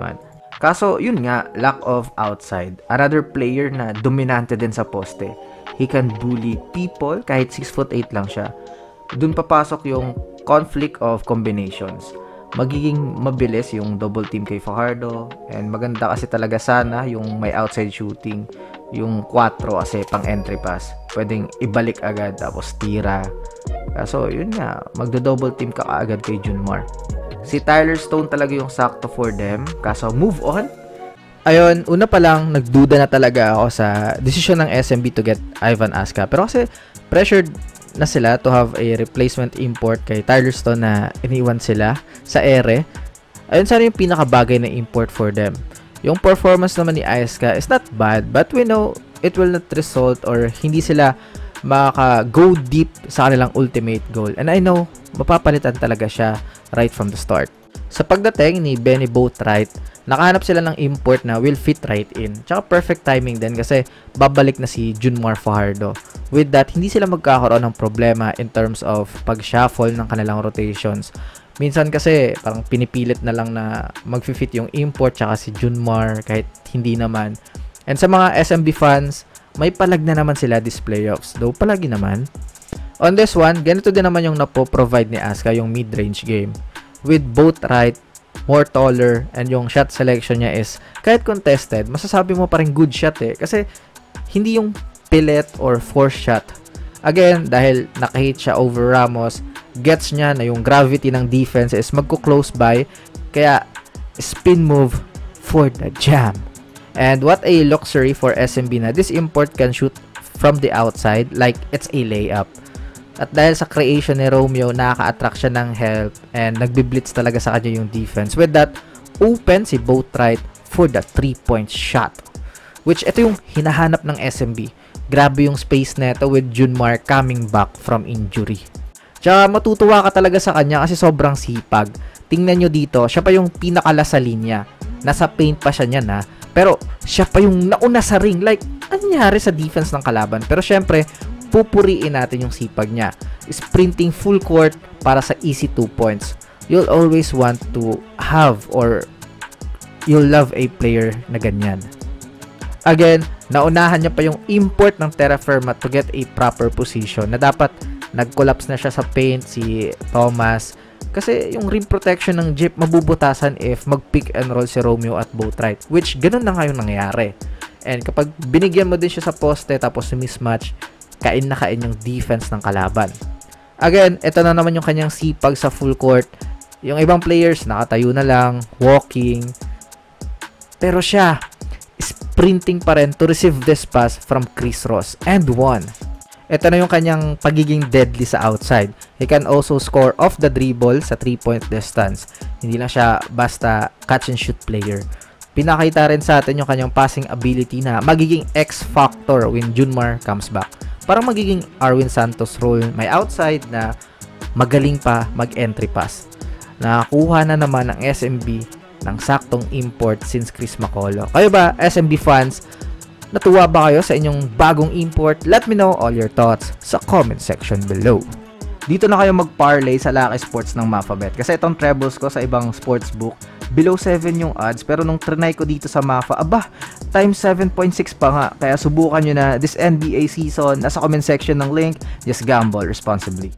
naman. Kaso, yun nga, lack of outside. Another player na dominante din sa poste. He can bully people kahit 6'8" lang siya. Dun papasok yung conflict of combinations. Magiging mabilis yung double team kay Fajardo, and maganda kasi talaga sana yung may outside shooting. Yung 4 kasi pang entry pass. Pwedeng ibalik agad tapos tira. Kaso, yun nga, magdo-double team ka agad kay Junmar. Si Tyler Stone talaga yung sakto for them. Kaso, move on. Ayun, una pa lang, nagduda na talaga ako sa desisyon ng SMB to get Ivan Aska. Pero kasi, pressured na sila to have a replacement import kay Tyler Stone na iniwan sila sa ere. Ayun, sana yung pinakabagay na import for them. Yung performance naman ni Aska is not bad, but we know it will not result or hindi sila makaka-go deep sa kanilang ultimate goal. And I know, mapapalitan talaga siya right from the start. Sa pagdating ni Benny Boatwright, nakahanap sila ng import na will fit right in. Tsaka perfect timing din kasi babalik na si Junmar Fajardo. With that, hindi sila magkakaroon ng problema in terms of pag-shuffle ng kanilang rotations. Minsan kasi parang pinipilit na lang na mag-fit yung import tsaka si Junmar kahit hindi naman. And sa mga SMB fans, may palag na naman sila this playoffs. Though palagi naman. On this one, ganito din naman yung napo-provide ni Aska yung mid-range game. With Boatwright, more taller, and yung shot selection niya is kahit contested, masasabi mo pa rin good shot eh. Kasi hindi yung pillet or force shot. Again, dahil nakahit siya over Ramos, gets niya na yung gravity ng defense is magko-close by, kaya spin move for the jam. And what a luxury for SMB na this import can shoot from the outside like it's a layup. At dahil sa creation ni Romeo, nakaka-attract siya ng help and nagbi-blitz talaga sa kanya yung defense. With that, open si Boatwright for the 3-point shot. Which ito yung hinahanap ng SMB. Grabe yung space neto with Junmar coming back from injury. Tsaka matutuwa ka talaga sa kanya kasi sobrang sipag. Tingnan nyo dito, siya pa yung pinakala sa linya. Nasa paint pa siya niyan ha. Pero siya pa yung nauna sa ring. Like, anyari sa defense ng kalaban. Pero syempre, pupuriin natin yung sipag niya. Sprinting full court para sa easy 2 points. You'll always want to have or you'll love a player na ganyan. Again, naunahan niya pa yung import ng Terra Firma to get a proper position na dapat nag-collapse na siya sa paint si Thomas kasi yung rim protection ng Jeep mabubutasan if mag-pick and roll si Romeo at Boatwright, which ganun na ngayon nangyayari. And kapag binigyan mo din siya sa poste tapos mismatch, kain na kain yung defense ng kalaban. Again, ito na naman yung kanyang sipag sa full court. Yung ibang players nakatayo na lang, walking, pero siya sprinting pa rin to receive this pass from Chris Ross and won. Ito na yung kanyang pagiging deadly sa outside. He can also score off the dribble sa 3-point distance. Hindi lang siya basta catch and shoot player. Pinakita rin sa atin yung kanyang passing ability na magiging X factor when Junmar comes back. Parang magiging Arwin Santos role, may outside na magaling pa mag-entry pass. Nakakuha na naman ng SMB ng saktong import since Chris Macolo. Kayo ba, SMB fans, natuwa ba kayo sa inyong bagong import? Let me know all your thoughts sa comment section below. Dito na kayo mag-parlay sa Lucky Sports ng Mafabet. Kasi itong trebles ko sa ibang sportsbook, below 7 yung odds. Pero nung trinay ko dito sa Mafa, aba, times 7.6 pa nga. Kaya subukan nyo na this NBA season. Nasa comment section ng link. Just gamble responsibly.